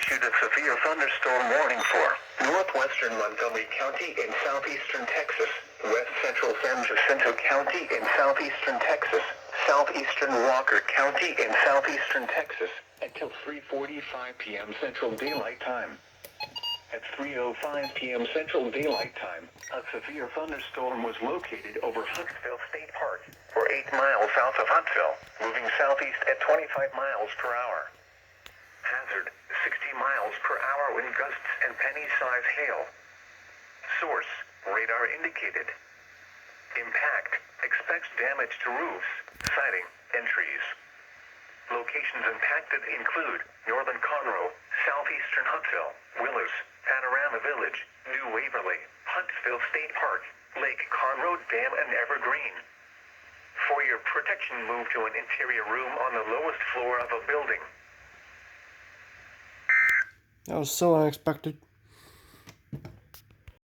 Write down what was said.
issued a severe thunderstorm warning for northwestern Montgomery County in southeastern Texas, west central San Jacinto County in southeastern Texas, southeastern Walker County in southeastern Texas, until 3:45 p.m. Central Daylight Time. At 3:05 p.m. Central Daylight Time, a severe thunderstorm was located over Huntsville State Park, or 8 miles south of Huntsville, moving southeast at 25 miles per hour. Hazard, 60 miles per hour wind gusts and penny-size hail. Source, radar indicated. Impact, expects damage to roofs, siding, and trees. Locations impacted include northern Conroe, southeastern Huntsville, Willows, Panorama Village, New Waverly, Huntsville State Park, Lake Conroe Dam, and Evergreen. For your protection, move to an interior room on the lowest floor of a building. That was so unexpected.